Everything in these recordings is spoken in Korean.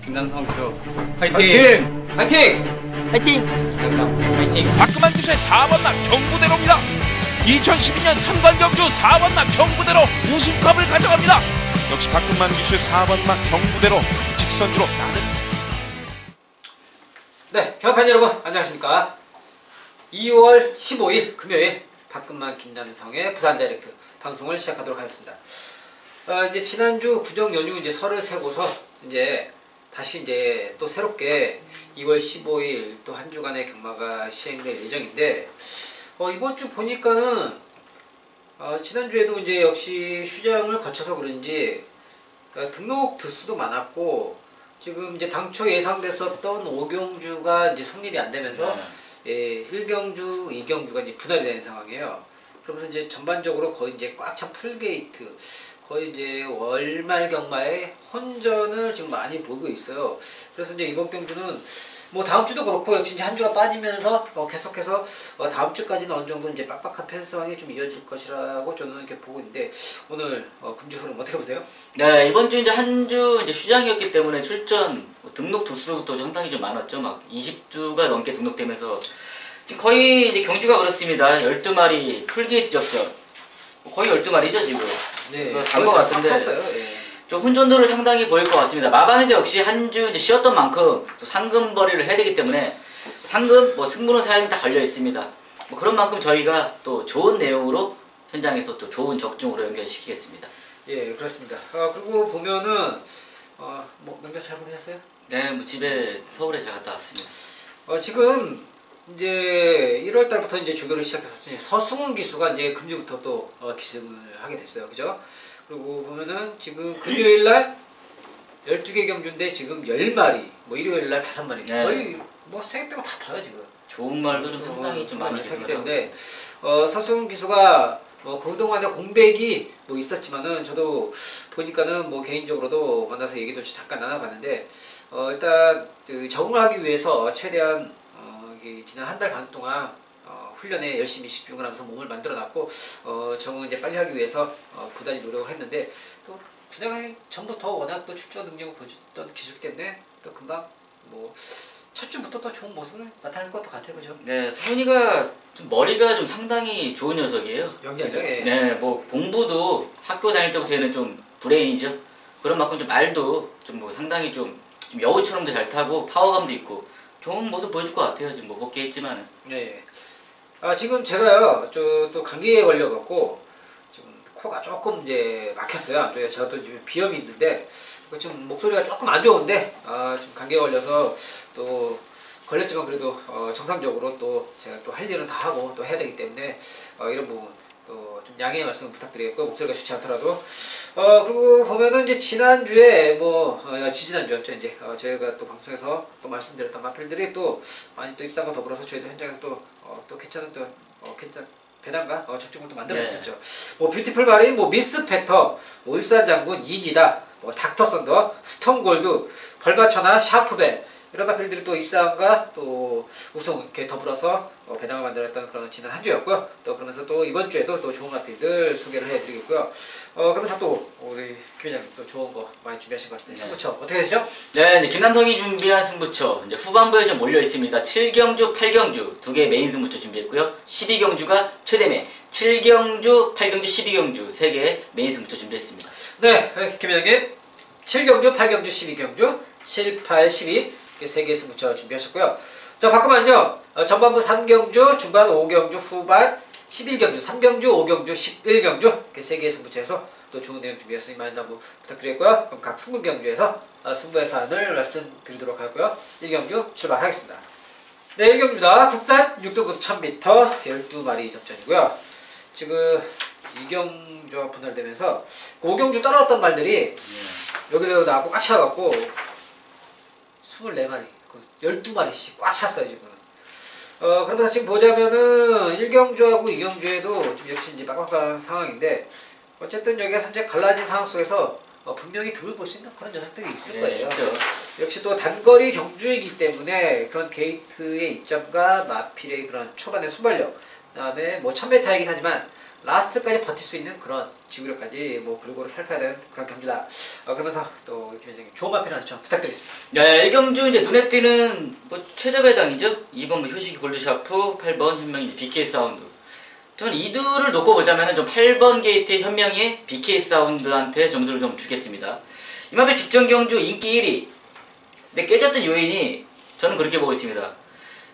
김남성 기수 화이팅! 화이팅! 화이팅! 화이팅! 김남성 화이팅! 박금환 기수의 4번마 경부대로입니다. 2012년 3관 경주 4번마 경부대로 우승컵을 가져갑니다. 역시 박금환 기수의 4번마 경부대로 직선주로 나는. 네, 경합fan 여러분 안녕하십니까. 2월 15일 금요일 박금환 김남성의 부산 다이렉트 방송을 시작하도록 하겠습니다. 이제 지난주 구정 연휴 이제 설을 세고서 이제 다시 이제 또 새롭게 2월 15일 또 한 주간의 경마가 시행될 예정인데 이번 주 보니까는 지난주에도 이제 역시 휴장을 거쳐서 그런지 등록 득수도 많았고 지금 이제 당초 예상됐었던 5경주가 이제 성립이 안 되면서 1경주, 2경주가 이제 분할이 되는 상황이에요. 그러면서 이제 전반적으로 거의 이제 꽉 찬 풀게이트, 거의 이제 월말 경마에 혼전을 지금 많이 보고 있어요. 그래서 이제 이번 경주는 뭐 다음 주도 그렇고 역시 이제 한 주가 빠지면서 계속해서 다음 주까지는 어느 정도 이제 빡빡한 팬 상황이 좀 이어질 것이라고 저는 이렇게 보고 있는데 오늘 금주 흐름 어떻게 보세요? 네, 이번 주 이제 한 주 이제 휴장이었기 때문에 출전 등록 두수부터 상당히 좀 많았죠. 막 20주가 넘게 등록되면서 지금 거의 이제 경주가 그렇습니다. 12마리 풀게이트 접전. 거의 12마리죠 지금. 네, 단것 같은데. 찼어요. 예. 좀 혼돈도를 상당히 보일 것 같습니다. 마방에서 역시 한 주 이제 쉬었던 만큼 또 상금벌이를 해야 되기 때문에 상금 뭐 승부는 사연이 다 걸려 있습니다. 뭐 그런 만큼 저희가 또 좋은 내용으로 현장에서 또 좋은 적중으로 연결시키겠습니다. 예, 그렇습니다. 그리고 보면은 뭐 명절 잘 보내셨어요? 네, 뭐 집에 서울에 잘 갔다 왔습니다. 지금 이제 1월 달부터 이제 조교를 시작해서 서승훈 기수가 이제 금주부터 또 기승을 하게 됐어요. 그죠? 그리고 보면은 지금 금요일 날 12개 경주인데 지금 10마리, 뭐 일요일 날 5마리. 네. 거의 뭐 3개 빼고 다 타요, 지금. 좋은 말도 좀 상당히 좀 많이 타기 기승을 때문에 서승훈 기수가 뭐 그동안에 공백이 뭐 있었지만은 저도 보니까는 뭐 개인적으로도 만나서 얘기도 잠깐 나눠봤는데 일단 그 적응을 하기 위해서 최대한 지난 한 달 반 동안 훈련에 열심히 집중을 하면서 몸을 만들어놨고 적응을 이제 빨리 하기 위해서 부단히 노력을 했는데 또 군에 가기 전부터 워낙 또 출전 능력을 보여줬던 기수이기 때문에 또 금방 뭐 첫 주부터 또 좋은 모습을 나타낼 것도 같아요, 그죠? 네, 승훈이가 좀 머리가 좀 상당히 좋은 녀석이에요. 영리하죠. 예. 네, 뭐 공부도 학교 다닐 때부터는 좀 브레인이죠. 그런 만큼 좀 말도 좀 뭐 상당히 좀 여우처럼도 잘 타고 파워감도 있고 좋은 모습 보여줄 것 같아요. 지금 뭐 복귀했지만은. 예. 지금 제가요, 또 감기에 걸려갖고 지금 코가 조금 이제 막혔어요. 제가 또 지금 비염이 있는데 지금 목소리가 조금 안 좋은데 지금 감기에 걸려서 또 걸렸지만 그래도 정상적으로 또 제가 또 할 일은 다 하고 또 해야 되기 때문에 이런 부분 또 좀 양해의 말씀 부탁드리겠고 목소리가 좋지 않더라도 그리고 보면은 이제 지난주에 뭐 지지난주였죠. 이제 저희가 또 방송에서 또 말씀드렸던 마필들이 또 많이 또 입상과 더불어서 저희도 현장에서 또 괜찮은 또 괜찮 배당과 적중을 또 만들어냈었죠. 네. 뭐 뷰티풀 마린, 뭐 미스 패터, 뭐 울산 장군, 이기다, 뭐 닥터 썬더, 스톰골드, 벌마천하, 샤프벨 이런 마필들이 또 입상과 또 우승 이렇게 더불어서 배당을 만들었던 그런 지난 한 주였고요. 또 그러면서 또 이번 주에도 또 좋은 마필들 소개를 해드리겠고요. 그러면서 또 우리 교장님 또 좋은 거 많이 준비하신 것 같은데 승부처 어떻게 되시죠? 네, 이제 김남성이 준비한 승부처 이제 후반부에 좀 몰려 있습니다. 7경주, 8경주 두 개 메인 승부처 준비했고요. 12경주가 최대매, 7경주, 8경주, 12경주 세 개의 메인 승부처 준비했습니다. 네, 김회장님 7경주, 8경주, 12경주, 7, 8, 12 세 개의 승부처 준비하셨고요. 자, 바꾸면요. 전반부 3경주, 중반 5경주, 후반 11경주, 3경주, 5경주, 11경주 이렇게 세 개의 승부처에서 또 좋은 내용 준비했으니 많이 한번 부탁드리겠고요. 그럼 각 승부 경주에서 승부의 사안을 말씀드리도록 하고요. 1경주 출발하겠습니다. 네, 1경주입니다. 국산 6등급 1000m 12마리 접전이고요. 지금 2경주와 분할되면서 5경주 떨어졌던 말들이 여기로 나왔고 꽉 차갖고 24마리, 12마리씩 꽉 찼어요, 지금. 그러면서 지금 보자면은 1경주하고 2경주에도 좀 역시 이제 빡빡한 상황인데, 어쨌든 여기가 현재 갈라진 상황 속에서 분명히 득을 볼 수 있는 그런 녀석들이 있을 거예요. 그렇죠. 역시 또 단거리 경주이기 때문에 그런 게이트의 입점과 마필의 그런 초반의 순발력, 그 다음에 뭐 1000m이긴 하지만 라스트까지 버틸 수 있는 그런 지구력까지 뭐 골고루 살펴야 되는 그런 경기다. 그러면서 또 김현장님 좋은 마필 하나 좀 부탁드리겠습니다. 네, 1경주 이제 눈에 띄는 뭐 최저배당이죠. 2번 뭐 효식이 골드샤프, 8번 현명이 이제 BK 사운드. 저는 이 둘을 놓고 보자면은 좀 8번 게이트의 현명이 BK 사운드한테 점수를 좀 주겠습니다. 이마필 직전 경주 인기 1위. 근데 깨졌던 요인이 저는 그렇게 보고 있습니다.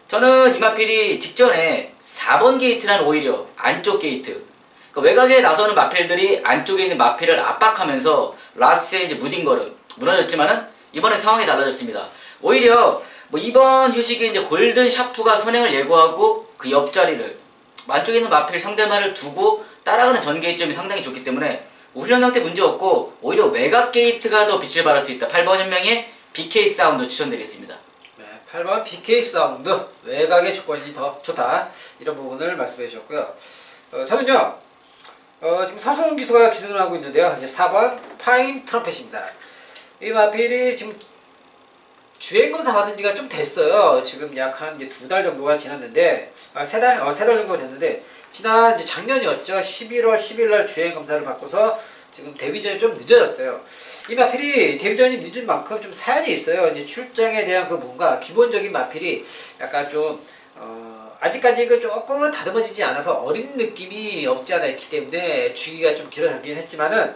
저는 이마필이 직전에 4번 게이트란 오히려 안쪽 게이트. 그러니까 외곽에 나서는 마필들이 안쪽에 있는 마필을 압박하면서 라스트에 이제 무딘걸음 무너졌지만은 이번에 상황이 달라졌습니다. 오히려 뭐 이번 휴식에 이제 골든 샤프가 선행을 예고하고 그 옆자리를 안쪽에 있는 마필 상대만을 두고 따라가는 전 게이트점이 상당히 좋기 때문에 훈련 상태 문제 없고 오히려 외곽 게이트가 더 빛을 발할 수 있다. 8번 현명의 BK 사운드 추천드리겠습니다. 8번 BK 사운드 외곽의 조건이 더 좋다 이런 부분을 말씀해 주셨고요. 저는요 지금 서승훈 기수가 기승을 하고 있는데요. 이제 4번 파인 트럼펫입니다. 이 마필이 지금 주행검사 받은 지가 좀 됐어요. 지금 약 한 2달 정도가 지났는데 세 달 정도가 됐는데 지난 이제 작년이었죠. 11월 10일 날 주행검사를 받고서 지금 데뷔전이 좀 늦어졌어요. 이 마필이 데뷔전이 늦은 만큼 좀 사연이 있어요. 이제 출장에 대한 그 뭔가 기본적인 마필이 약간 좀 아직까지 그 조금은 다듬어지지 않아서 어린 느낌이 없지 않아 있기 때문에 주기가 좀 길어졌긴 했지만은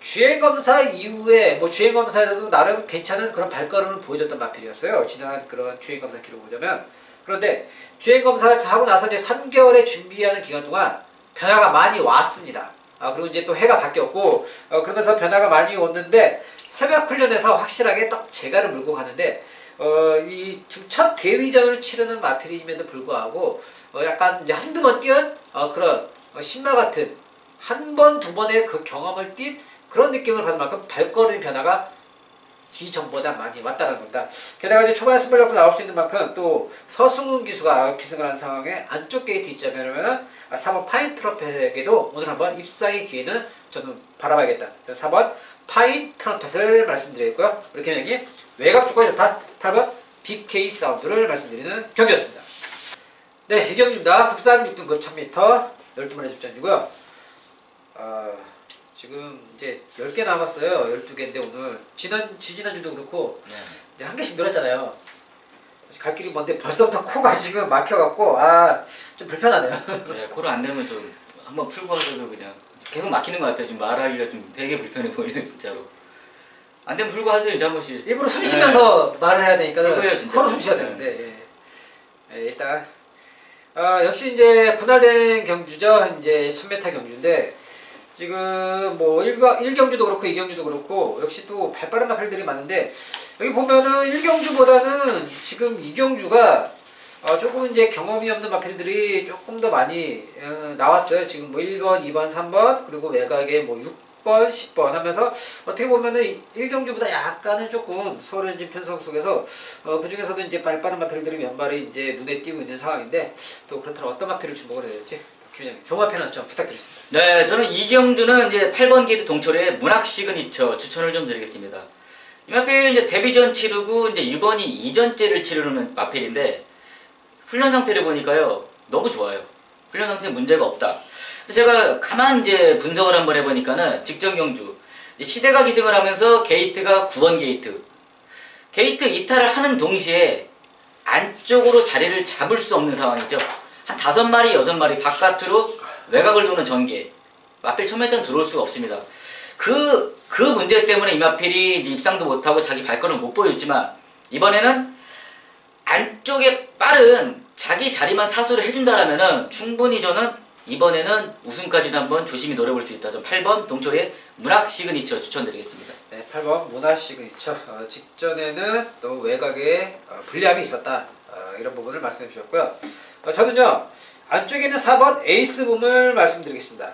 주행검사 이후에 뭐 주행검사에서도 나름 괜찮은 그런 발걸음을 보여줬던 마필이었어요. 지난 그런 주행검사 기록을 보자면. 그런데 주행검사를 하고 나서 이제 3개월의 준비하는 기간 동안 변화가 많이 왔습니다. 그리고 이제 또 해가 바뀌었고 그러면서 변화가 많이 왔는데 새벽 훈련에서 확실하게 딱 재갈을 물고 가는데 이 지금 첫 데뷔전을 치르는 마필임에도 불구하고 약간 이제 한두 번 뛰은 그런 신마 같은 한 번, 두 번의 그 경험을 띈 그런 느낌을 받은 만큼 발걸음의 변화가 기전보다 많이 왔다는 겁니다. 게다가 이제 초반에 순발력도 나올 수 있는 만큼 또 서승훈 기수가 기승을 하는 상황에 안쪽 게이트 입장이라면 4번 파인 트럼펫에게도 오늘 한번 입상의 기회는 저는 바라봐야겠다. 4번 파인 트럼펫을 말씀드리고요. 우리 김영이 외곽 조건이 좋다. 8번 BK 사운드를 말씀드리는 경기였습니다. 네, 이 경기입니다. 국산 6등급 1000m 12번의 집전이고요. 지금 이제 10개 남았어요. 12개인데 오늘 지지난주도 그렇고 네. 이제 한 개씩 늘었잖아요. 갈 길이 먼데 벌써부터 코가 지금 막혀갖고 좀 불편하네요. 네, 코를 안 되면 좀 한번 풀고 하셔도 그냥 계속 막히는 것 같아요. 좀 말하기가 좀 되게 불편해 보이네요, 진짜로. 안 되면 풀고 하세요, 이제 한 번씩. 일부러 숨 쉬면서 말을 해야 되니까 그거예요, 진짜. 코로 숨 쉬어야 되는데 일단 역시 이제 분할된 경주죠. 이제 1000m 경주인데 지금 뭐 1경주도 그렇고 2경주도 그렇고 역시 또 발빠른 마필들이 많은데 여기 보면은 1경주보다는 지금 2경주가 조금 이제 경험이 없는 마필들이 조금 더 많이 나왔어요. 지금 뭐 1번, 2번, 3번 그리고 외곽에 뭐 6번, 10번 하면서 어떻게 보면은 1경주보다 약간은 조금 수월해진 편성 속에서 그 중에서도 이제 발빠른 마필들이 몇 마리 이제 눈에 띄고 있는 상황인데 또 그렇다면 어떤 마필을 주목을 해야 될지 좋은 마필 좀 부탁드리겠습니다. 네, 저는 이경주는 이제 8번 게이트 동철의 문학 시그니처 추천을 좀 드리겠습니다. 이 마필 이제 데뷔전 치르고 이제 이번이 2전째를 치르는 마필인데 훈련 상태를 보니까요 너무 좋아요. 훈련 상태에 문제가 없다. 그래서 제가 가만 이제 분석을 한번 해보니까는 직전 경주 이제 시대가 기승을 하면서 게이트가 9번 게이트 이탈을 하는 동시에 안쪽으로 자리를 잡을 수 없는 상황이죠. 한 5마리, 6마리 바깥으로 외곽을 도는 전개. 마필 1000m는 들어올 수가 없습니다. 그 문제 때문에 이 마필이 이제 입상도 못하고 자기 발걸음을 못 보여줬지만 이번에는 안쪽에 빠른 자기 자리만 사수를 해준다라면은 충분히 저는 이번에는 우승까지도 한번 조심히 노려볼 수 있다. 좀 8번 동철의 문학 시그니처 추천드리겠습니다. 네, 8번 문학 시그니처. 직전에는 또 외곽에 불리함이 있었다. 이런 부분을 말씀해 주셨고요. 저는요 안쪽에 있는 4번 에이스붐을 말씀드리겠습니다.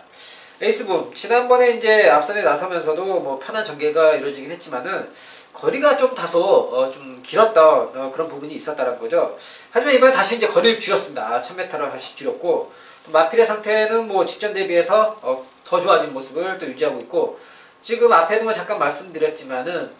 에이스붐 지난번에 이제 앞선에 나서면서도 뭐 편한 전개가 이루어지긴 했지만은 거리가 좀 다소 좀 길었던 그런 부분이 있었다는 거죠. 하지만 이번에 다시 이제 거리를 줄였습니다. 1000m로 다시 줄였고 마필의 상태는 뭐 직전 대비해서 더 좋아진 모습을 또 유지하고 있고 지금 앞에도 잠깐 말씀드렸지만은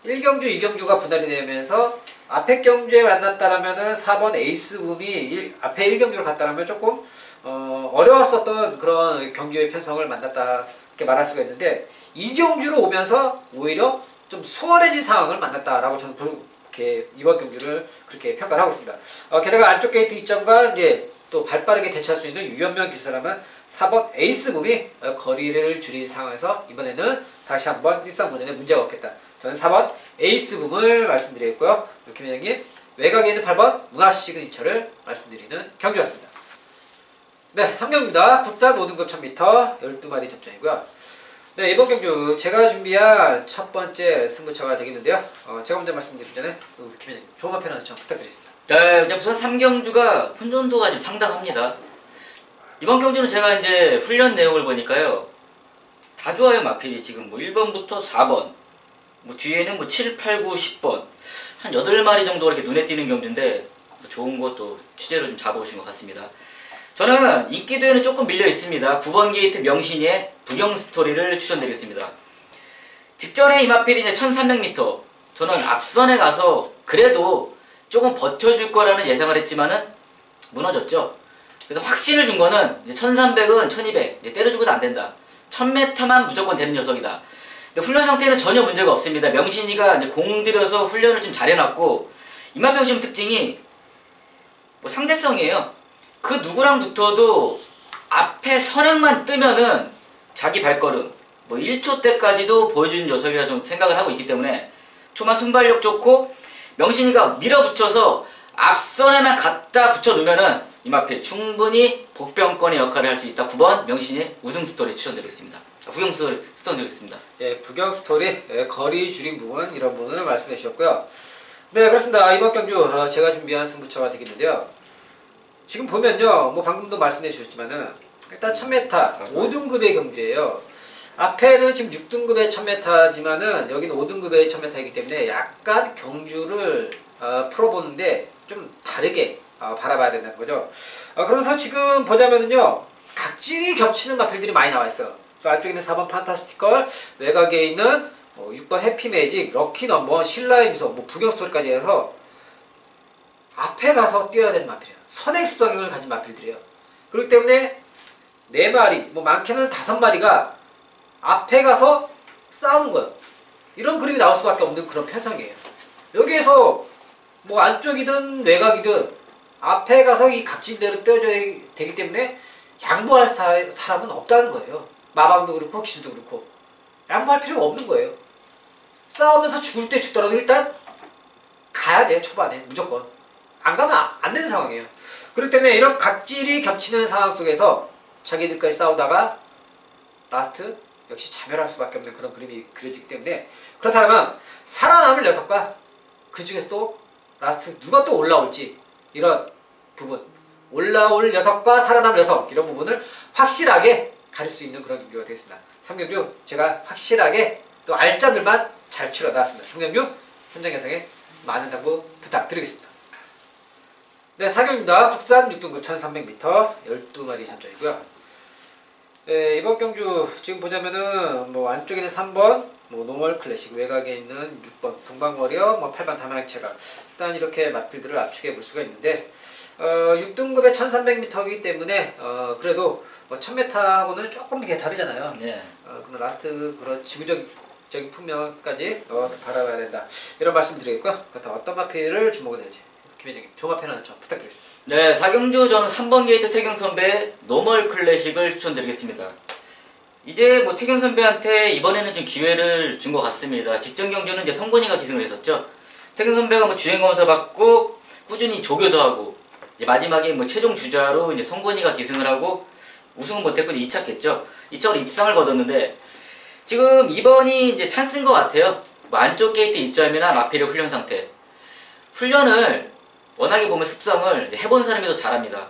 1경주, 2경주가 분할이 되면서 앞에 경주에 만났다라면은 4번 에이스붐이 앞에 1경주로 갔다라면 조금 어려웠었던 그런 경주의 편성을 만났다 이렇게 말할 수가 있는데 이 경주로 오면서 오히려 좀 수월해진 상황을 만났다라고 저는 이렇게 이번 경주를 그렇게 평가를 하고 있습니다. 게다가 안쪽 게이트 이점과 이제 또 발빠르게 대처할 수 있는 유연명 기술사라면 4번 에이스붐이 거리를 줄인 상황에서 이번에는 다시 한번 입상도전에 문제가 없겠다. 저는 4번 에이스붐을 말씀드리겠고요. 김회장님 외곽에 있는 8번 문화 시그니처를 말씀드리는 경주였습니다. 네, 3경기입니다. 국산 5등급 1000m 12마리 접전이고요. 네, 이번 경주 제가 준비한 첫 번째 승부처가 되겠는데요. 제가 먼저 말씀드리기 전에 김회장님 조만 편한 좀 부탁드리겠습니다. 네, 이제 우선 3경주가 혼돈도가 좀 상당합니다. 이번 경주는 제가 이제 훈련 내용을 보니까요. 다 좋아요, 마필이. 지금 뭐 1번부터 4번. 뭐 뒤에는 뭐 7, 8, 9, 10번. 한 8마리 정도가 이렇게 눈에 띄는 경주인데, 뭐 좋은 것도 취재로 좀 잡아오신 것 같습니다. 저는 인기도에는 조금 밀려 있습니다. 9번 게이트 명신이의 부경 스토리를 추천드리겠습니다. 직전에 이 마필이 이제 1300m. 저는 앞선에 가서 그래도 조금 버텨줄 거라는 예상을 했지만은 무너졌죠. 그래서 확신을 준 거는 이제 1300은 1200 이제 때려주고도 안 된다. 1000m만 무조건 되는 녀석이다. 근데 훈련 상태는 전혀 문제가 없습니다. 명신이가 이제 공들여서 훈련을 좀 잘해놨고 이마표 보시면 특징이 뭐 상대성이에요. 그 누구랑 붙어도 앞에 선행만 뜨면은 자기 발걸음 뭐 1초 때까지도 보여주는 녀석이라 좀 생각을 하고 있기 때문에 초반 순발력 좋고 명신이가 밀어붙여서 앞선에만 갖다 붙여놓으면은 이마필 충분히 복병권의 역할을 할 수 있다. 9번 명신이의 우승 스토리 추천드리겠습니다. 부경 스토리 추천드리겠습니다. 예, 부경 스토리, 거리 줄인 부분 이런 부분을 말씀해 주셨고요. 네, 그렇습니다. 이번 경주 제가 준비한 승부처가 되겠는데요. 지금 보면요, 뭐 방금도 말씀해 주셨지만은 일단 1000m 5등급의 경주예요. 앞에는 지금 6등급의 1000m지만은 여기는 5등급의 1000m이기 때문에 약간 경주를 풀어보는데 좀 다르게 바라봐야 된다는 거죠. 그러면서 지금 보자면은요, 각질이 겹치는 마필들이 많이 나와 있어요. 안쪽에 있는 4번 판타스티컬, 외곽에 있는 6번 해피매직, 럭키넘버, 신라임서, 뭐 부경스토리까지 해서 앞에 가서 뛰어야 되는 마필이에요. 선행습성을 가진 마필들이에요. 그렇기 때문에 4마리, 뭐 많게는 5마리가 앞에 가서 싸우는 거예요. 이런 그림이 나올 수밖에 없는 그런 편성이에요. 여기에서 뭐 안쪽이든 외곽이든 앞에 가서 이 각질대로 떼어줘야 되기 때문에 양보할 사람은 없다는 거예요. 마방도 그렇고 기수도 그렇고 양보할 필요가 없는 거예요. 싸우면서 죽을 때 죽더라도 일단 가야 돼요. 초반에 무조건. 안 가면 안 되는 상황이에요. 그렇기 때문에 이런 각질이 겹치는 상황 속에서 자기들까지 싸우다가 라스트 역시 자멸할 수밖에 없는 그런 그림이 그려지기 때문에 그렇다면 살아남을 녀석과 그 중에서 또 라스트 누가 또 올라올지 이런 부분 올라올 녀석과 살아남을 녀석 이런 부분을 확실하게 가릴 수 있는 그런 경주가 되겠습니다. 3경주 제가 확실하게 또 알짜들만 잘 추려놨습니다. 3경주 현장 예상에 많은 당부 부탁드리겠습니다. 네, 4경주입니다. 국산 6등급 1300m 12마리 잠정이고요. 네, 이번 경주 지금 보자면은 뭐 안쪽에는 3번 뭐 노멀 클래식, 외곽에 있는 6번 동방워리어, 뭐 8번 다마약체가 일단 이렇게 마필들을 압축해 볼 수가 있는데 6등급의 1300m이기 때문에 그래도 뭐 1000m하고는 조금 이게 다르잖아요. 네. 그런 라스트 그런 지구적인 풍명까지 바라봐야 된다. 이런 말씀 드리겠고요. 그렇다면 어떤 마필을 주목을 해야지 김회장님 조마편 하나 좀 부탁드리겠습니다. 네, 4경주 저는 3번 게이트 태경 선배의 노멀 클래식을 추천드리겠습니다. 이제 뭐 태경 선배한테 이번에는 좀 기회를 준 것 같습니다. 직전 경주는 이제 성곤이가 기승을 했었죠. 태경 선배가 뭐 주행 검사 받고 꾸준히 조교도 하고 이제 마지막에 뭐 최종 주자로 이제 성곤이가 기승을 하고 우승은 못했고 2차겠죠. 2차로 입상을 거뒀는데 지금 이번이 이제 찬스인 것 같아요. 뭐 안쪽 게이트 입점이나 마필의 훈련 상태. 훈련을 워낙에 보면 습성을 해본 사람이 더 잘합니다.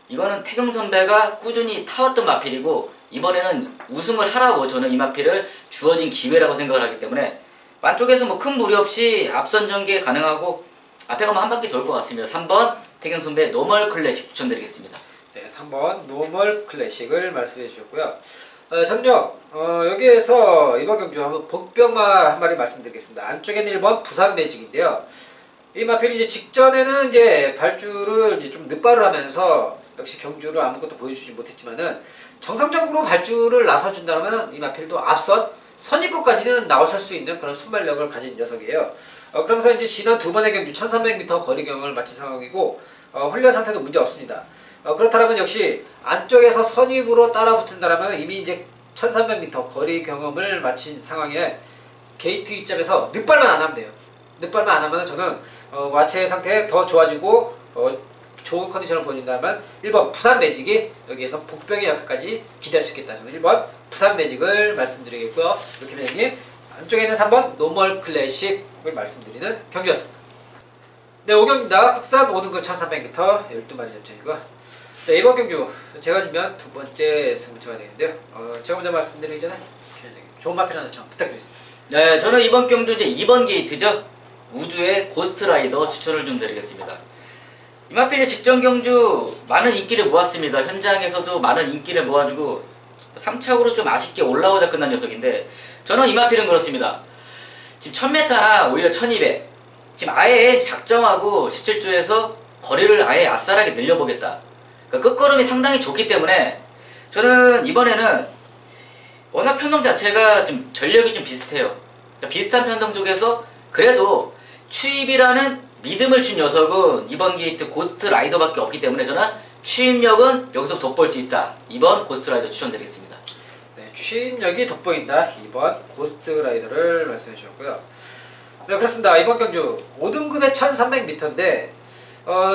이거는 태경 선배가 꾸준히 타왔던 마필이고 이번에는 우승을 하라고 저는 이 마필을 주어진 기회라고 생각을 하기 때문에 안쪽에서 뭐 큰 무리 없이 앞선 전개 가능하고 앞에 가면 한 바퀴 돌 것 같습니다. 3번 태경 선배의 노멀 클래식 추천드리겠습니다. 네, 3번 노멀 클래식을 말씀해 주셨고요. 저는요 여기에서 이번 경주 한번 복병마 한 마리 말씀드리겠습니다. 안쪽에는 1번 부산 매직인데요. 이 마필이 이제 직전에는 이제 발주를 이제 좀 늦발을 하면서 역시 경주를 아무것도 보여주지 못했지만은 정상적으로 발주를 나서준다면 이마필도 앞선 선입구까지는 나설 수 있는 그런 순발력을 가진 녀석이에요. 그러면서 이제 지난 두 번의 경주 1300m 거리 경을 마친 상황이고 훈련 상태도 문제 없습니다. 그렇다면 역시 안쪽에서 선입으로 따라붙은다면 이미 이제 1300m 거리 경험을 마친 상황에 게이트 입점에서 늑발만 안 하면 돼요. 늑발만 안 하면 저는 와체 상태 더 좋아지고 좋은 컨디션을 보여준다면 1번 부산 매직이 여기에서 복병의 역할까지 기대할 수 있겠다. 저는 1번 부산 매직을 말씀드리겠고요. 이렇게 회장님 안쪽에 있는 3번 노멀 클래식을 말씀드리는 경주였습니다. 네, 5경기입니다. 국산 5등급 1300m 12마리 접전이고 네, 이번 경주 제가 준비한 두 번째 승부처가 되는데요. 제가 먼저 말씀드리기 전에 회장님 좋은 마필 하나 좀 부탁드리겠습니다. 네, 저는 이번 경주 이제 2번 게이트죠. 우주의 고스트라이더 추천을 좀 드리겠습니다. 이마필리 직전 경주 많은 인기를 모았습니다. 현장에서도 많은 인기를 모아주고 3착으로 좀 아쉽게 올라오다 끝난 녀석인데 저는 이마필은 그렇습니다. 지금 1000m나 오히려 1200 지금 아예 작정하고 17조에서 거리를 아예 아싸하게 늘려보겠다. 그러니까 끝걸음이 상당히 좋기 때문에 저는 이번에는 워낙 편성 자체가 좀 전력이 좀 비슷해요. 그러니까 비슷한 편성 쪽에서 그래도 추입이라는 믿음을 준 녀석은 이번 게이트 고스트 라이더밖에 없기 때문에 저는 추입력은 여기서 돋보일 수 있다. 2번 고스트 라이더 추천드리겠습니다. 네, 추입력이 돋보인다. 2번 고스트 라이더를 말씀해 주셨고요. 네, 그렇습니다. 이번 경주 5등급의 1300m인데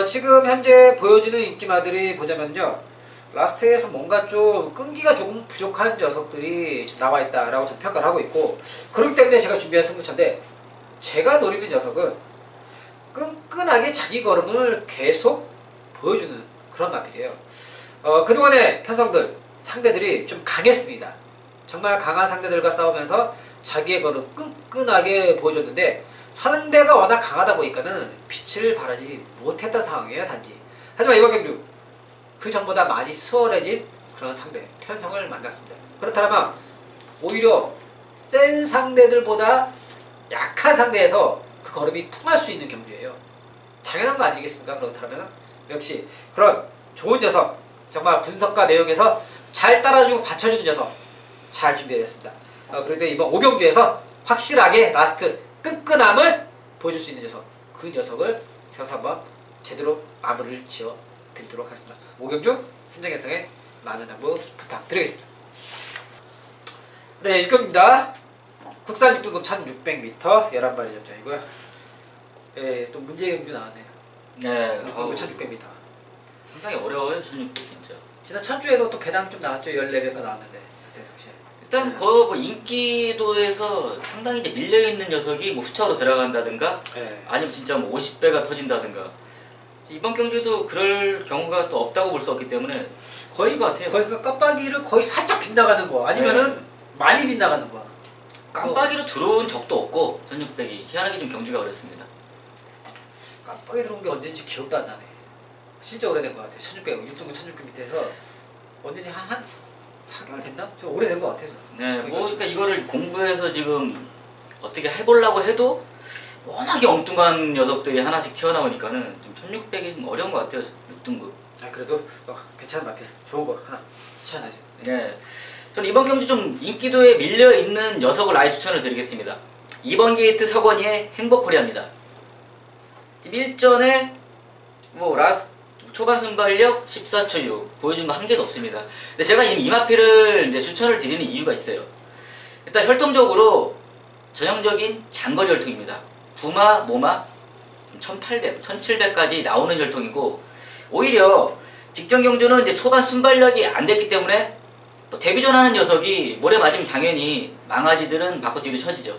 지금 현재 보여주는 인기마들이 보자면요. 라스트에서 뭔가 좀 끈기가 조금 부족한 녀석들이 좀 나와있다라고 좀 평가를 하고 있고 그렇기 때문에 제가 준비한 승부처인데 제가 노리는 녀석은 끈끈하게 자기 걸음을 계속 보여주는 그런 마필이에요. 그동안의 편성들 상대들이 좀 강했습니다. 정말 강한 상대들과 싸우면서 자기의 걸음 끈끈하게 보여줬는데 상대가 워낙 강하다 보니까는 빛을 발하지 못했던 상황이에요. 단지. 하지만 이번 경주 그 전보다 많이 수월해진 그런 상대 편성을 만났습니다. 그렇다면 오히려 센 상대들보다 약한 상대에서 그 걸음이 통할 수 있는 경주예요. 당연한 거 아니겠습니까? 그렇다면 역시 그런 좋은 녀석 정말 분석과 내용에서 잘 따라주고 받쳐주는 녀석 잘 준비했습니다. 그런데 이번 5경주에서 확실하게 라스트 끈끈함을 보여줄 수 있는 녀석 그 녀석을 세워서 한번 제대로 마무리를 지어 드리도록 하겠습니다. 5경주 현장 예상에 많은 당부 부탁드리겠습니다. 네, 1경기입니다. 국산 6등급 1600m 11마리 접전이고요. 예, 또 문제의 경주 나왔네요. 네, 6등급 1600m. 상당히 어려워요. 1600 진짜. 지난 천주에도 또 배당 좀 나왔죠. 14배가 나왔는데 그때 당시에. 일단 뭐 인기도에서 상당히 이제 밀려있는 녀석이 뭐 후차로 들어간다든가 예. 아니면 진짜 뭐 50배가 터진다든가 이번 경주도 그럴 경우가 또 없다고 볼 수 없기 때문에 거의 것 같아요. 거의 그 깜빡이를 거의 살짝 빗나가는 거 아니면은 많이 빗나가는 거. 깜빡이로 들어온 적도 없고 1600이 희한하게 좀 경주가 그랬습니다. 깜빡이 들어온 게 언제인지 기억도 안 나네. 진짜 오래된 것 같아요. 1600, 6등급 1600m에서 언제인지 한 4개월 됐나? 좀 오래된 것 같아요. 네, 뭐 그러니까 이거를 공부해서 지금 어떻게 해보려고 해도 워낙에 엉뚱한 녀석들이 하나씩 튀어나오니까는 좀 1600이 좀 어려운 것 같아요. 6등급. 아, 그래도 괜찮은 마필 좋은 거 하나 추천하죠. 네. 저는 이번 경주 좀 인기도에 밀려있는 녀석을 아예 추천을 드리겠습니다. 2번 게이트 서건이의 행복코리아입니다. 지금 1전에 뭐 초반 순발력 14초 6 보여준 거 한 개도 없습니다. 근데 제가 이마필을 이제 추천을 드리는 이유가 있어요. 일단 혈통적으로 전형적인 장거리 혈통입니다. 부마, 모마 1800, 1700까지 나오는 혈통이고 오히려 직전 경주는 이제 초반 순발력이 안 됐기 때문에 또 데뷔전 하는 녀석이 모래 맞으면 당연히 망아지들은 바꿔 뒤로 쳐지죠.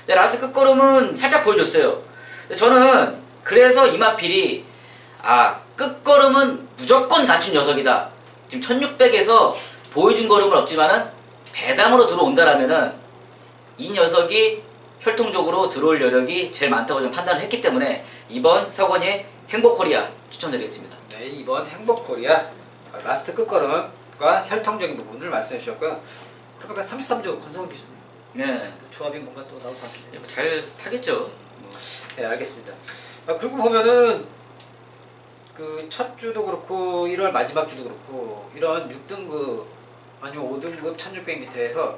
근데 라스 끝걸음은 살짝 보여줬어요. 근데 저는 그래서 이마필이 끝걸음은 무조건 갖춘 녀석이다. 지금 1600에서 보여준 걸음은 없지만은 배당으로 들어온다라면은 이 녀석이 혈통적으로 들어올 여력이 제일 많다고 좀 판단을 했기 때문에 2번 서건이의 행복코리아 추천드리겠습니다. 네, 이번 행복코리아 라스트 끝걸음과 혈통적인 부분을 말씀해 주셨고요. 그러니까 33조 권성훈 기수님. 네. 조합이 뭔가 또 나올 것 같은데요. 잘 타겠죠. 네, 알겠습니다. 그리고 보면은 그 첫 주도 그렇고 1월 마지막 주도 그렇고 이런 6등급 아니면 5등급 1600m에서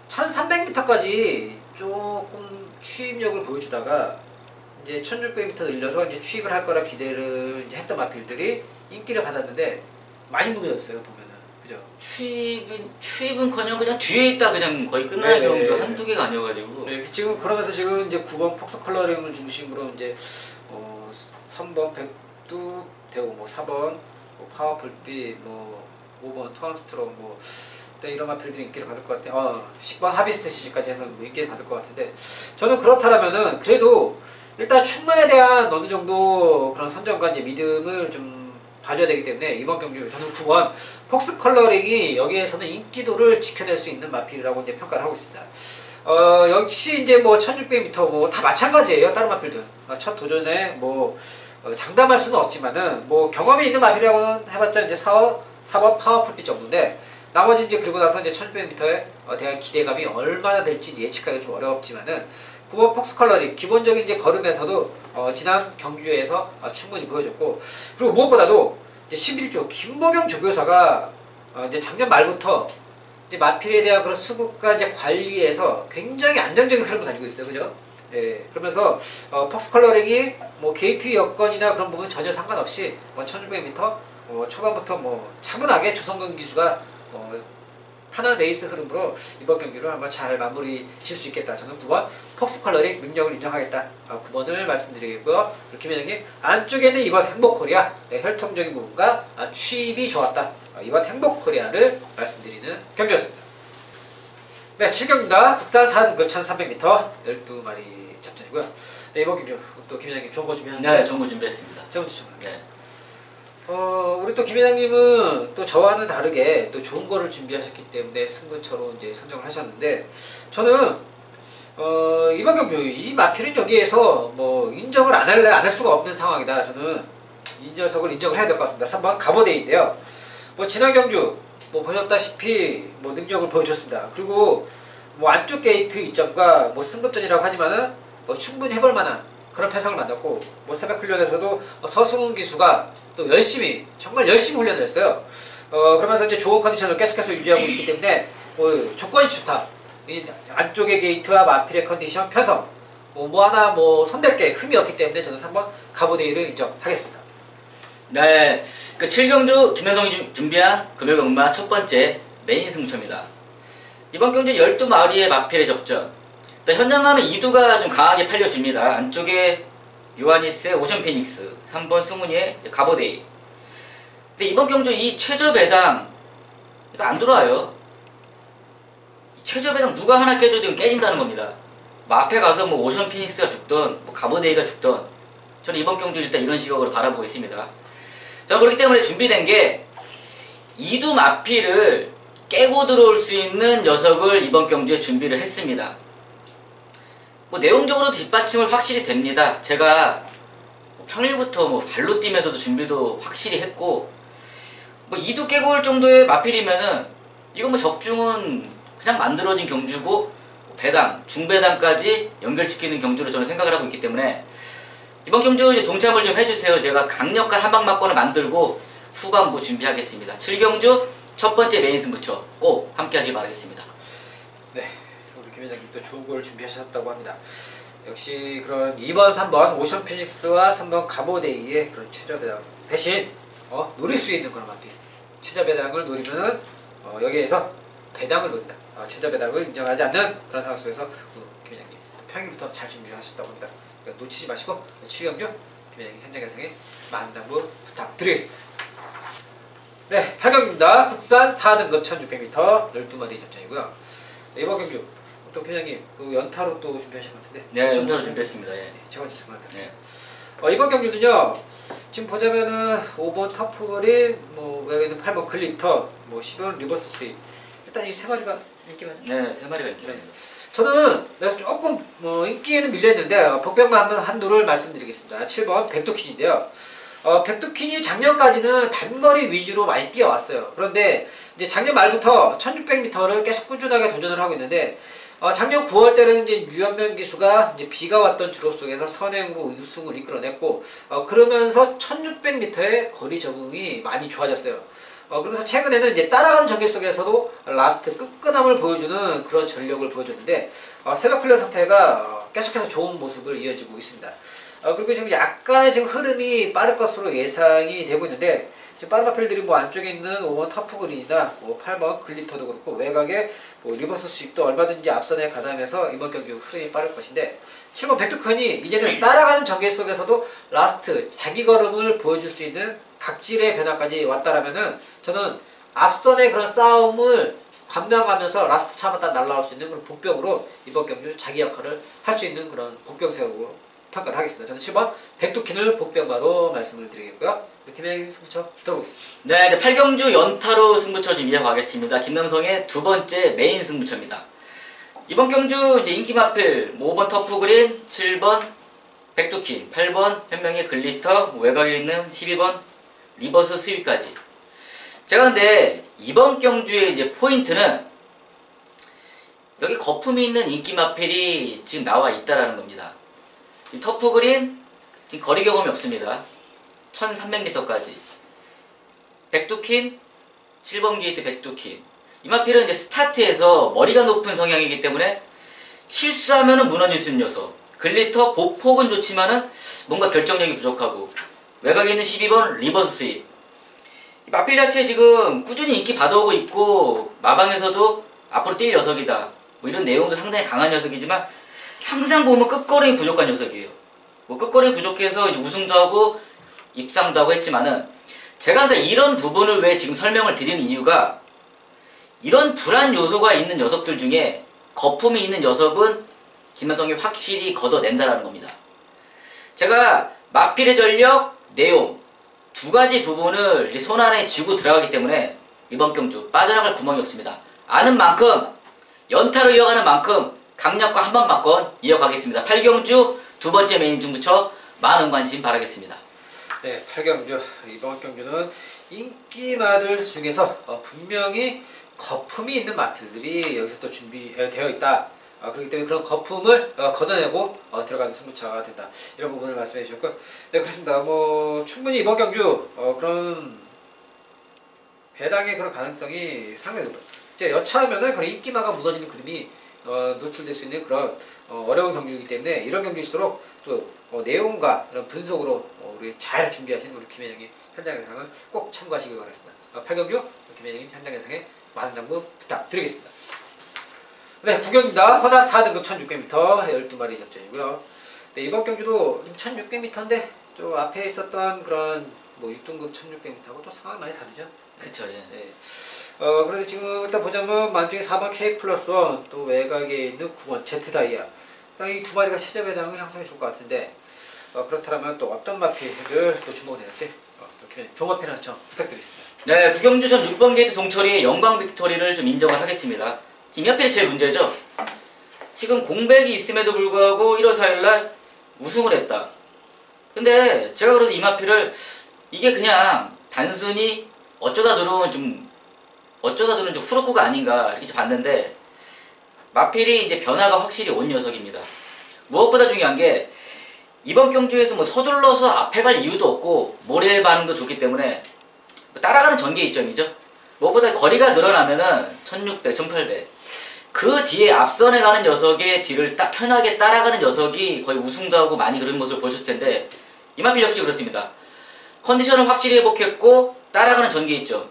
1300m까지 조금 추입력을 보여주다가 이제 1600m 늘려서 이제 추입을 할 거라 기대를 이제 했던 마필들이 인기를 받았는데 많이 무너졌어요 보면은. 그죠? 추입은커녕 그냥 뒤에 있다 그냥 거의 끝나는 경우가 한두 개가 아니어가지고. 네, 지금 그러면서 지금 이제 9번 폭스 컬러링을 중심으로 이제 3번 백두 되고 뭐 4번 뭐 파워풀빛 뭐 5번 토암스트롱 뭐 이런 마필들이 인기를 받을 것 같아요. 10번 하비스트 시즌까지 해서 뭐 인기를 받을 것 같은데 저는 그렇다라면은 그래도 일단 충무에 대한 어느 정도 그런 선정과 이제 믿음을 좀 봐줘야 되기 때문에 이번 경주 저는 9번 폭스 컬러링이 여기에서는 인기도를 지켜낼 수 있는 마필이라고 이제 평가를 하고 있습니다. 역시 이제 뭐 1600m 뭐 다 마찬가지예요. 다른 마필들 첫 도전에 뭐 장담할 수는 없지만은 뭐 경험이 있는 마필이라고는 해봤자 이제 4번 파워풀빛 정도인데 나머지 이제 그리고 나서 이제 1600m에 대한 기대감이 얼마나 될지 예측하기 좀 어렵지만은 9번 폭스 컬러링 기본적인 이제 걸음에서도 지난 경주에서 충분히 보여줬고 그리고 무엇보다도 이제 11조 김보경 조교사가 이제 작년 말부터 이제 마필에 대한 그런 수급과 이제 관리에서 굉장히 안정적인 흐름을 가지고 있어요, 그죠? 예, 그러면서 폭스 컬러링이 뭐 게이트 여건이나 그런 부분 전혀 상관없이 뭐 1600m 초반부터 뭐 차분하게 조성근 기수가 편한 레이스 흐름으로 이번 경기를 한번 잘 마무리 질 수 있겠다. 저는 9번 폭스 컬러링 능력을 인정하겠다. 9번을 말씀드리겠고요. 김 회장님 안쪽에는 이번 행복코리아 혈통적인 부분과 취입이 좋았다. 이번 행복코리아를 말씀드리는 경기였습니다. 네, 7경기입니다. 국산 4등급 1300m 12마리 잡전이고요. 네, 이번 경기 또 김 회장님 좋은 거 준비하셨나요? 네, 좋은 거 준비했습니다. 제 먼저 좀. 네. 우리 또 김 회장님은 또 저와는 다르게 또 좋은 거를 준비하셨기 때문에 승부처로 이제 선정을 하셨는데 저는 이번 경주 이 마필은 여기에서 뭐 인정을 안 할 수가 없는 상황이다. 저는 이 녀석을 인정을 해야 될 것 같습니다. 3번 가보데이인데요. 뭐 지난 경주 뭐 보셨다시피 뭐 능력을 보여줬습니다. 그리고 뭐 안쪽 게이트 이점과 뭐 승급전이라고 하지만은 뭐 충분히 해볼 만한 그런 패성을 만났고 뭐 새벽 훈련에서도 서승훈 기수가 또 열심히 정말 열심히 훈련을 했어요. 그러면서 이제 좋은 컨디션을 계속해서 유지하고 있기 때문에 조건이 좋다. 이 안쪽의 게이트와 마필의 컨디션 편성 뭐 하나 뭐 손댈 게 흠이 없기 때문에 저는 3번 가보데이를 인정하겠습니다. 네, 그 7경주 김현성이 준비한 금요경마 첫 번째 메인 승부처입니다. 이번 경주 12마리의 마필의 접전. 현장감은 2두가 좀 강하게 팔려줍니다. 안쪽에 요하니스의 오션 피닉스, 3번 승훈이의 가보데이. 근데 이번 경주 이 최저 배당 이거 안 들어와요. 최저 배당 누가 하나 깨도 지금 깨진다는 겁니다. 뭐 앞에 가서 뭐 오션 피닉스가 죽던 뭐 가보데이가 죽던 저는 이번 경주 일단 이런 시각으로 바라보고 있습니다. 자, 그렇기 때문에 준비된 게 2두 마필을 깨고 들어올 수 있는 녀석을 이번 경주에 준비를 했습니다. 뭐 내용적으로 뒷받침을 확실히 됩니다. 제가 평일부터 뭐 발로 뛰면서도 준비도 확실히 했고 뭐 2두 깨고 올 정도의 마필이면은 이건 뭐 적중은 그냥 만들어진 경주고 배당, 중배당까지 연결시키는 경주로 저는 생각을 하고 있기 때문에 이번 경주 이제 동참을 좀 해주세요. 제가 강력한 한방막권을 만들고 후반부 준비하겠습니다. 7경주 첫 번째 메인 승부처 꼭 함께 하시기 바라겠습니다. 네, 우리 김 회장님 또 좋은 걸 준비하셨다고 합니다. 역시 그런 2번, 3번 오션 피닉스와 3번 가보데이의 그런 최저 배당 대신 노릴 수 있는 그런 마필 최저 배당을 노리면 여기에서 배당을 노린다. 최저 배당을 인정하지 않는 그런 상황 속에서 김 회장님 평일부터 잘 준비를 하셨다고 합니다. 그러니까 놓치지 마시고 7경주 김 회장님 현장 예상에 많은 당부 부탁드리겠습니다. 네, 8경기입니다. 국산 4등급 1600m 12마리 접전이고요. 네, 이번 경주 또 김 회장님 또 연타로 또 준비하신 것 같은데 네, 연타로 준비했습니다. 예. 네, 제가 죄송합니다. 네. 이번 경주는요 지금 보자면은 5번 터프걸인 뭐 외에는 8번 글리터 뭐 10번 리버스 스윗 일단 이 세 마리가 인기 많죠? 네, 세 마리가 인기 많습니다. 저는 그래서 조금 인기에는 밀렸는데 복병만 한두를 말씀드리겠습니다. 7번 백두퀸인데요. 백두퀸이 작년까지는 단거리 위주로 많이 뛰어왔어요. 그런데 이제 작년 말부터 1600m를 계속 꾸준하게 도전을 하고 있는데 작년 9월 때는 이제 유현명 기수가 이제 비가 왔던 주로 속에서 선행으로 우승을 이끌어냈고, 그러면서 1600m의 거리 적응이 많이 좋아졌어요. 그러면서 최근에는 이제 따라가는 전개 속에서도 라스트 끈끈함을 보여주는 그런 전력을 보여줬는데, 새벽 훈련 상태가 계속해서 좋은 모습을 이어지고 있습니다. 그리고 지금 약간의 지금 흐름이 빠를 것으로 예상이 되고 있는데, 지금 빠른 마필들이 뭐 안쪽에 있는 5번 타프그린이나 뭐 8번 글리터도 그렇고 외곽에 뭐 리버스 스윕도 얼마든지 앞선에 가담해서 이번 경기 흐름이 빠를 것인데, 7번 백두컨이 이제는 따라가는 전개 속에서도 라스트 자기 걸음을 보여줄 수 있는 각질의 변화까지 왔다라면은 저는 앞선의 그런 싸움을 감당하면서 라스트 차마다 날아올 수 있는 그런 복병으로 이번 경기 자기 역할을 할 수 있는 그런 복병세우고 평가를 하겠습니다. 저는 7번 백두킨을 복병마로 말씀을 드리겠고요. 김혜영 승부처 들어보겠습니다. 네, 이제 8경주 연타로 승부처 좀 이어가겠습니다. 김명성의 두 번째 메인 승부처입니다. 이번 경주 이제 인기 마필 5번 터프그린, 7번 백두킨, 8번 현명의 글리터, 외곽에 있는 12번 리버스 스윕까지. 제가 근데 이번 경주의 이제 포인트는 여기 거품이 있는 인기 마필이 지금 나와 있다라는 겁니다. 이 터프그린 지금 거리 경험이 없습니다. 1300m까지. 백두킨, 7번 게이트 백두킨. 이 마필은 이제 스타트에서 머리가 높은 성향이기 때문에 실수하면은 무너질 수 있는 녀석. 글리터 보폭은 좋지만은 뭔가 결정력이 부족하고, 외곽에 있는 12번 리버스 스윕. 이 마필 자체 지금 꾸준히 인기 받아오고 있고 마방에서도 앞으로 뛸 녀석이다, 뭐 이런 내용도 상당히 강한 녀석이지만 항상 보면 끝걸음이 부족한 녀석이에요. 뭐 끝걸음이 부족해서 이제 우승도 하고 입상도 하고 했지만은, 제가 근데 이런 부분을 왜 지금 설명을 드리는 이유가, 이런 불안 요소가 있는 녀석들 중에 거품이 있는 녀석은 김현성이 확실히 걷어낸다라는 겁니다. 제가 마필의 전력, 내용 두 가지 부분을 이제 손안에 쥐고 들어가기 때문에 이번 경주 빠져나갈 구멍이 없습니다. 아는 만큼, 연타로 이어가는 만큼 강력과 한번 맞건 이어가겠습니다. 8경주 두 번째 메인 승부처 많은 관심 바라겠습니다. 네, 8경주 이번 경주는 인기마들 중에서 분명히 거품이 있는 마필들이 여기서 또 준비되어 있다. 그렇기 때문에 그런 거품을 걷어내고 들어가는 승부처가 된다. 이런 부분을 말씀해 주셨고, 네, 그렇습니다. 뭐 충분히 이번 경주 그런 배당의 그런 가능성이 상당히 높아요. 이제 여차하면은 그런 인기마가 무너지는 그림이 노출될 수 있는 그런 어려운 경주이기 때문에, 이런 경주일수록 또 내용과 이런 분석으로 우리 잘 준비하신 우리 김혜영님 현장 예상을 꼭 참고하시길 바라겠습니다. 8경주 김혜영님 현장 예상에 많은 당부 부탁드리겠습니다. 네, 9경입니다. 헌합 4등급 1600m 12마리 접전이고요. 네, 이번 경주도 1600m인데 좀 앞에 있었던 그런 뭐 6등급 1600m하고 또 상황이 많이 다르죠. 그쵸, 예. 네. 그래서 지금 일단 보자면 만중에 4번 K+1, 또 외곽에 있는 9번 Z-다이아, 이 두 마리가 최저 배당을 형성해 줄 것 같은데, 그렇다면 또 어떤 마필을 또 주목을 해야지 종합편을 좀 부탁드리겠습니다. 네, 9경주 전 6번 게이트 동철이의 영광 빅토리를 좀 인정을 하겠습니다. 지금 이 마필이 제일 문제죠. 지금 공백이 있음에도 불구하고 1월 4일날 우승을 했다. 근데 제가 그래서 이 마필을 이게 그냥 단순히 어쩌다 들어온 좀 후루꾸가 아닌가 이렇게 봤는데, 마필이 이제 변화가 확실히 온 녀석입니다. 무엇보다 중요한 게 이번 경주에서 뭐 서둘러서 앞에 갈 이유도 없고 모래 반응도 좋기 때문에 따라가는 전개 이점이죠. 무엇보다 거리가 늘어나면은 1600, 1800 그 뒤에 앞선에 가는 녀석의 뒤를 편하게 따라가는 녀석이 거의 우승도 하고 많이 그런 모습을 보셨을 텐데, 이 마필 역시 그렇습니다. 컨디션을 확실히 회복했고 따라가는 전개 이점,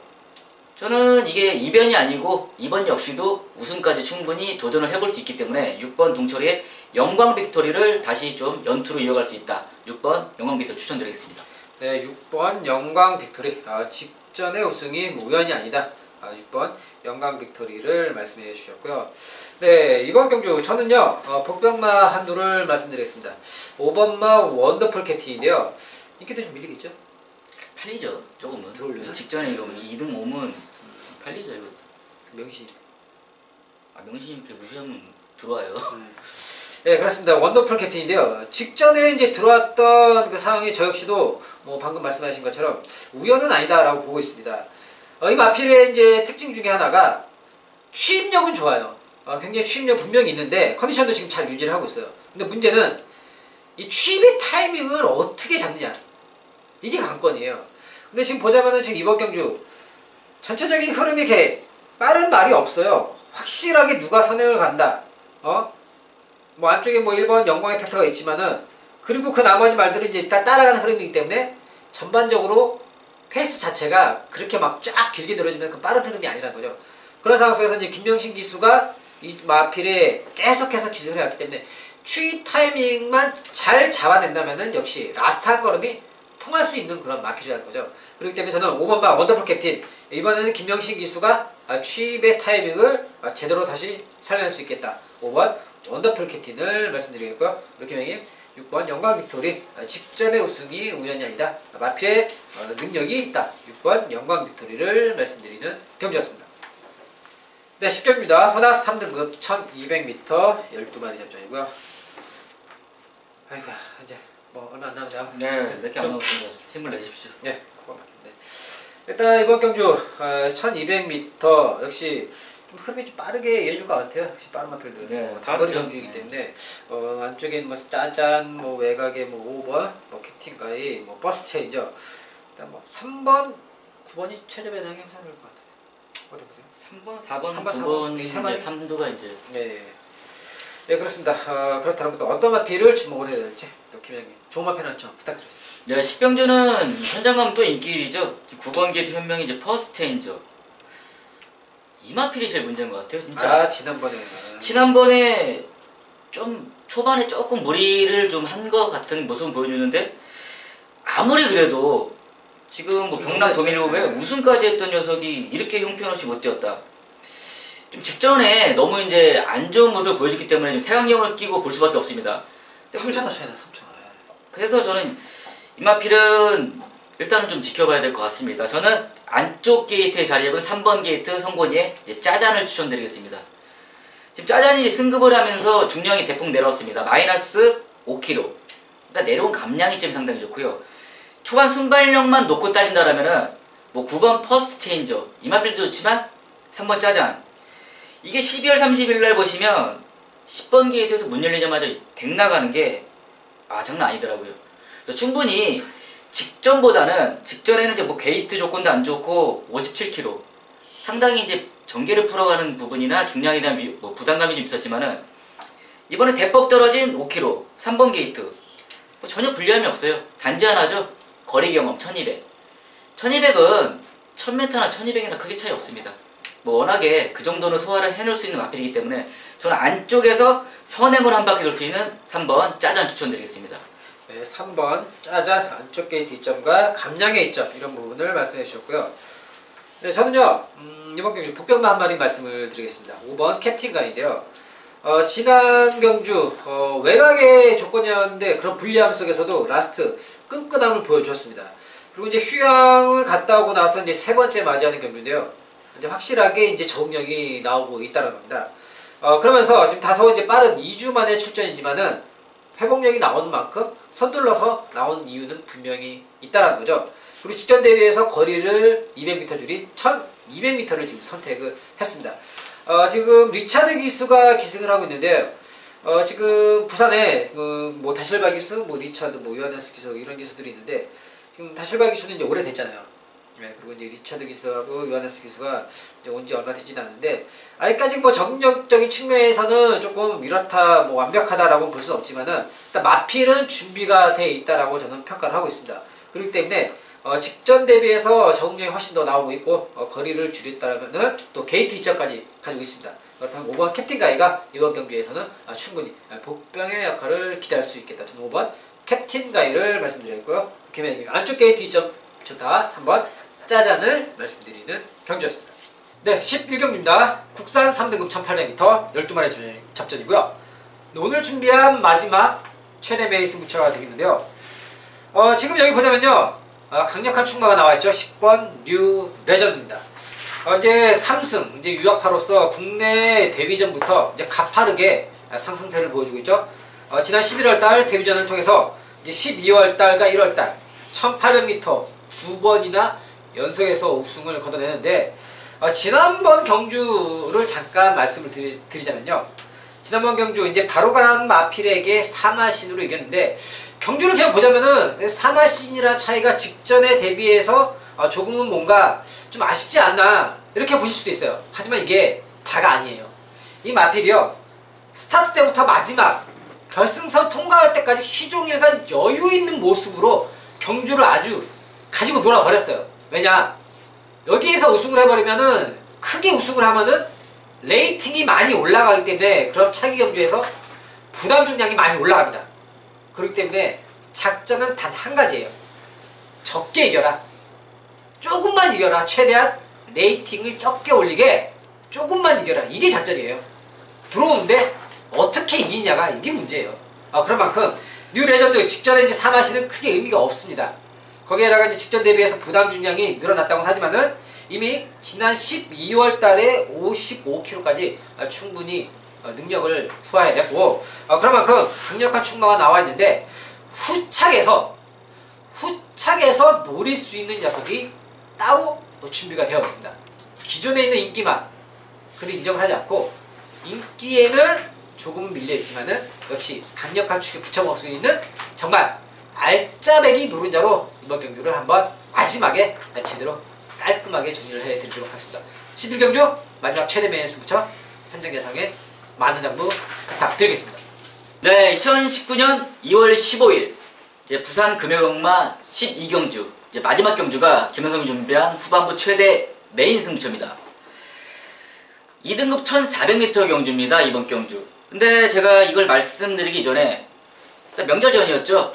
저는 이게 이변이 아니고 이번 역시도 우승까지 충분히 도전을 해볼 수 있기 때문에 6번 동철이의 영광 빅토리를 다시 좀 연투로 이어갈 수 있다. 6번 영광 빅토리 추천드리겠습니다. 네, 6번 영광 빅토리. 직전의 우승이 뭐 우연이 아니다. 6번 영광 빅토리를 말씀해 주셨고요. 네, 이번 경주 저는요 복병마 한두를 말씀드리겠습니다. 5번마 원더풀 캡틴인데요. 인기도 좀 밀리겠죠? 팔리죠, 조금은. 들어올려나? 직전에 이거 2등 5문 팔리죠, 이거. 명시. 명신이 이렇게 무시하면 들어와요. 네, 그렇습니다. 원더풀 캡틴인데요. 직전에 이제 들어왔던 그 상황이 저 역시도 뭐 방금 말씀하신 것처럼 우연은 아니다라고 보고 있습니다. 이 마필의 이제 특징 중에 하나가 취입력은 좋아요. 굉장히 취입력 분명히 있는데 컨디션도 지금 잘 유지를 하고 있어요. 근데 문제는 이 취입의 타이밍을 어떻게 잡느냐, 이게 관건이에요. 근데 지금 보자면은 지금 이번 경주 전체적인 흐름이 이렇게 빠른 말이 없어요. 확실하게 누가 선행을 간다. 뭐 안쪽에 뭐 1번 영광의 팩터가 있지만은, 그리고 그 나머지 말들은 이제 다 따라가는 흐름이기 때문에 전반적으로 페이스 자체가 그렇게 막 쫙 길게 늘어지면 그 빠른 흐름이 아니라는 거죠. 그런 상황 속에서 이제 김명신 기수가 이 마필에 계속해서 기승을 해왔기 때문에 추이 타이밍만 잘 잡아낸다면은 역시 라스트 한 걸음이 통할 수 있는 그런 마필이라는 거죠. 그렇기 때문에 저는 5번 방 원더풀 캡틴, 이번에는 김명신 기수가 취입의 타이밍을 제대로 다시 살려낼 수 있겠다. 5번 원더풀 캡틴을 말씀드리겠고요. 우리 김영님 6번 영광 빅토리, 직전의 우승이 우연이 아니다. 마필의 능력이 있다. 6번 영광 빅토리를 말씀드리는 경주였습니다. 네, 10경입니다. 혼합 3등급 1200m 12마리 잡전이고요. 아이고, 이제 뭐 얼마 안 남았네요. 네, 몇 개 안 남았습니다. 힘을 내십시오. 네, 코가 막힌데. 일단 이번 경주 1200m 역시 좀 흐름이 좀 빠르게 이어질 것 같아요. 역시 빠른 마필들. 네, 단거리 빠르죠. 경주이기 때문에 안쪽에 뭐 짜잔, 뭐 외곽에 뭐 5번, 뭐 캡틴 가이, 뭐 버스 체인저. 일단 뭐 3번, 9번이 최저배당 형성될 것 같아요. 어디 보세요? 3번, 4번, 3번, 9번, 이 세 마리? 3두가 이제 네, 네 그렇습니다. 그렇다면 또 어떤 마필을 주목을 해야 될지 또 김영민 좋은 마필 하나 좀 부탁드리겠습니다. 네, 10경주는 현장 가면 또 인기일이죠. 9번 게이트 현명이 이제 퍼스트체인저. 이 마필이 제일 문제인 것 같아요, 진짜. 지난번에 좀 초반에 조금 무리를 좀 한 것 같은 모습을 보여주는데, 아무리 그래도 지금 뭐 경남 도민일보에 우승까지 했던 녀석이 이렇게 형편없이 못 뛰었다. 좀 직전에 너무 이제 안 좋은 모습을 보여줬기 때문에 좀 색안경을 끼고 볼 수밖에 없습니다. 3천 차이나 3천. 그래서 저는 이 마필은 일단은 좀 지켜봐야 될 것 같습니다. 저는 안쪽 게이트에 자리 잡은 3번 게이트 성곤이의 이제 짜잔을 추천드리겠습니다. 지금 짜잔이 이제 승급을 하면서 중량이 대폭 내려왔습니다. 마이너스 5kg. 일단 내려온 감량이점이 상당히 좋고요. 초반 순발력만 놓고 따진다라면은 뭐 9번 퍼스트 체인저 이 마필도 좋지만 3번 짜잔, 이게 12월 30일 날 보시면 10번 게이트에서 문 열리자마자 덱 나가는 게 장난 아니더라고요. 그래서 충분히 직전에는 이제 뭐 게이트 조건도 안 좋고 57kg 상당히 이제 전개를 풀어가는 부분이나 중량에 대한 뭐 부담감이 좀 있었지만은 이번에 대폭 떨어진 5kg 3번 게이트 뭐 전혀 불리함이 없어요. 단지 하나죠. 거리 경험 1200. 1200은 1000m나 1200이나 크게 차이 없습니다. 뭐 워낙에 그 정도는 소화를 해놓을 수 있는 마필이기 때문에 저는 안쪽에서 선행을 한 바퀴 돌 수 있는 3번 짜잔 추천드리겠습니다. 네, 3번 짜잔 안쪽 게이트 이점과 감량의 이점 이런 부분을 말씀해 주셨고요. 네, 저는요 이번 경주 복병만 한 마리 말씀을 드리겠습니다. 5번 캡틴 가인데요. 지난 경주 외곽의 조건이었는데 그런 불리함 속에서도 라스트 끈끈함을 보여줬습니다. 그리고 이제 휴양을 갔다 오고 나서 이제 세 번째 맞이하는 경주인데요. 이제 확실하게 이제 적응력이 나오고 있다는 겁니다. 그러면서 지금 다소 이제 빠른 2주 만의 출전이지만은 회복력이 나오는 만큼 서둘러서 나온 이유는 분명히 있다는 거죠. 그리고 직전 대비해서 거리를 200m 줄인 1200m를 지금 선택을 했습니다. 지금 리차드 기수가 기승을 하고 있는데요. 지금 부산에 뭐 다실바 기수, 뭐 리차드, 뭐 요하네스 기수 이런 기수들이 있는데 지금 다실바 기수는 이제 오래됐잖아요. 네, 그리고 이제 리차드 기수하고 요하네스 기수가 이제 온 지 얼마 되진 않는데 아직까지 뭐 적력적인 측면에서는 조금 이렇다, 뭐 완벽하다라고 볼 수는 없지만은 일단 마필은 준비가 돼 있다라고 저는 평가를 하고 있습니다. 그렇기 때문에 직전 대비해서 적응력이 훨씬 더 나오고 있고 거리를 줄였다면은 또 게이트 이점까지 가지고 있습니다. 그렇다면 5번 캡틴 가이가 이번 경기에서는 충분히 복병의 역할을 기대할 수 있겠다. 저는 5번 캡틴 가이를 말씀드렸고요. 김현님 안쪽 게이트 이점 좋다. 3번 짜잔을 말씀드리는 경주였습니다. 네, 11경기입니다. 국산 3등급 1800m 12마리 잡전이고요. 오늘 준비한 마지막 최대 베이스 무차가 되겠는데요. 지금 여기 보자면요. 강력한 충마가 나와있죠. 10번 뉴 레전드입니다. 이제 3승, 이제 유학파로서 국내 데뷔전부터 이제 가파르게 상승세를 보여주고 있죠. 지난 11월달 데뷔전을 통해서 이제 12월달과 1월달 1800m 2번이나 연속해서 우승을 거둬내는데 지난번 경주를 잠깐 말씀을 드리자면요. 지난번 경주 이제 바로가는 마필에게 사마신으로 이겼는데 경주를 그냥 보자면은 사마신이라 차이가 직전에 대비해서 조금은 뭔가 좀 아쉽지 않나 이렇게 보실 수도 있어요. 하지만 이게 다가 아니에요. 이 마필이요. 스타트 때부터 마지막 결승선 통과할 때까지 시종일관 여유 있는 모습으로 경주를 아주 가지고 놀아버렸어요. 왜냐? 여기에서 우승을 해버리면은 크게 우승을 하면은 레이팅이 많이 올라가기 때문에 그럼 차기 경주에서 부담 중량이 많이 올라갑니다. 그렇기 때문에 작전은 단 한 가지예요. 적게 이겨라. 조금만 이겨라. 최대한 레이팅을 적게 올리게 조금만 이겨라. 이게 작전이에요. 들어오는데 어떻게 이기냐가 이게 문제예요. 그런 만큼 뉴 레전드 직전에 이제 사마시는 크게 의미가 없습니다. 거기에다가 이제 직전 대비해서 부담 중량이 늘어났다고 하지만은 이미 지난 12월 달에 55kg까지 충분히 능력을 소화해야 됐고 그런 만큼 강력한 충마가 나와 있는데 후착에서 노릴 수 있는 녀석이 따로 준비가 되어 있습니다. 기존에 있는 인기만 그리 인정을 하지 않고 인기에는 조금 밀려있지만은 역시 강력한 축에 붙여먹을 수 있는 정말 알짜배기 노른자로 이번 경주를 한번 마지막에 제대로 깔끔하게 정리를 해드리도록 하겠습니다. 11경주 마지막 최대 메인 승부처 현장 예상에 많은 양보 부탁드리겠습니다. 네, 2019년 2월 15일 이제 부산 금요경마 12경주 이제 마지막 경주가 김현성이 준비한 후반부 최대 메인 승부처입니다. 2등급 1400m 경주입니다. 이번 경주. 근데 제가 이걸 말씀드리기 전에 일단 명절 전이었죠.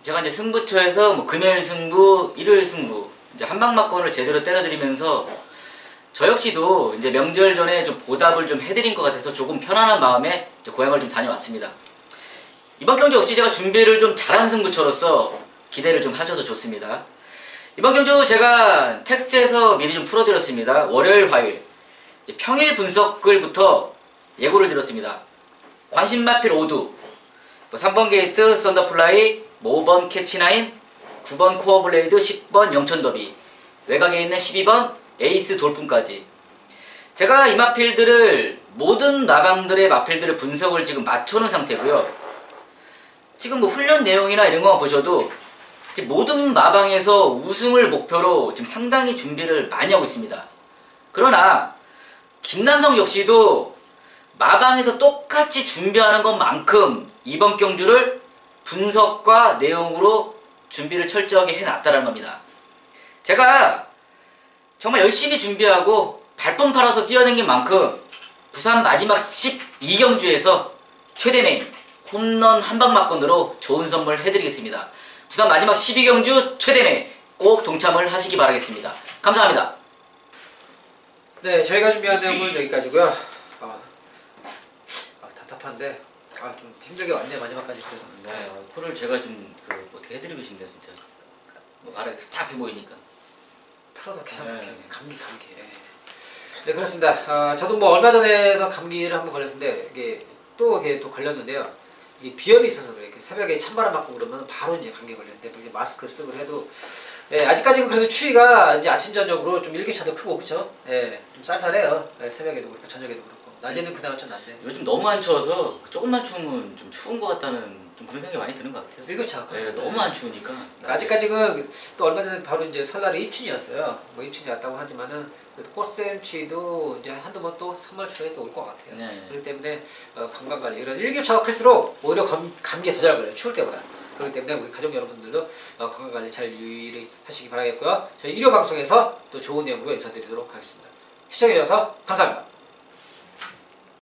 제가 이제 승부처에서 뭐 금요일 승부, 일요일 승부 이제 한방막권을 제대로 때려드리면서 저 역시도 이제 명절 전에 좀 보답을 좀 해드린 것 같아서 조금 편안한 마음에 이제 고향을 좀 다녀왔습니다. 이번 경주 역시 제가 준비를 좀 잘한 승부처로서 기대를 좀 하셔서 좋습니다. 이번 경주 제가 텍스트에서 미리 좀 풀어드렸습니다. 월요일, 화요일 이제 평일 분석글부터 예고를 드렸습니다. 관심마필 5두 3번 게이트 썬더플라이, 5번 캐치나인, 9번 코어블레이드, 10번 영천더비, 외곽에 있는 12번 에이스 돌풍까지 제가 이 마필들을 모든 마방들의 마필들의 분석을 지금 맞춰놓은 상태고요. 지금 뭐 훈련 내용이나 이런 거 보셔도 지금 모든 마방에서 우승을 목표로 지금 상당히 준비를 많이 하고 있습니다. 그러나 김남성 역시도 마방에서 똑같이 준비하는 것만큼 이번 경주를 분석과 내용으로 준비를 철저하게 해놨다는 겁니다. 제가 정말 열심히 준비하고 발품 팔아서 뛰어댕긴 만큼 부산 마지막 12경주에서 최대 메인 홈런 한방막건으로 좋은 선물 해드리겠습니다. 부산 마지막 12경주 최대 메인 꼭 동참을 하시기 바라겠습니다. 감사합니다. 네, 저희가 준비한 내용은 여기까지고요. 답답한데 좀 힘들게 왔네 마지막까지. 네, 코를 제가 좀 어떻게 해드리고 싶네요 진짜. 뭐 말하기 답답해 보이니까. 틀어도 계속 네. 감기. 네, 그렇습니다. 저도 뭐 얼마 전에도 감기를 한번 걸렸는데 이게 또 걸렸는데요. 이게 비염이 있어서 그래. 새벽에 찬바람 맞고 그러면 바로 이제 감기 걸렸는데 이제 마스크 쓰고 해도 아직까지는 그래도 추위가 이제 아침 저녁으로 좀 일교차도 크고 그렇죠. 좀 쌀쌀해요. 새벽에도 그렇고 저녁에도 그렇고 낮에는 그나마 좀 낫네. 요즘 너무 안 추워서 조금만 추우면 좀 추운 것 같다는 좀 그런 생각이 많이 드는 것 같아요. 일교차. 네, 너무 안 추우니까. 아직까지는 또 얼마 전에 바로 이제 설날이 입춘이었어요. 뭐 입춘이 왔다고 하지만은 그래도 꽃샘추위도 이제 한두 번 또 3월 초에 또 올 것 같아요. 네. 그렇기 때문에 건강관리 이런 일교차가 클수록 오히려 감기에 더 잘 걸려요. 추울 때보다. 그렇기 때문에 우리 가족 여러분들도 건강관리 잘 유의를 하시기 바라겠고요. 저희 일요방송에서 또 좋은 내용으로 인사드리도록 하겠습니다. 시청해주셔서 감사합니다.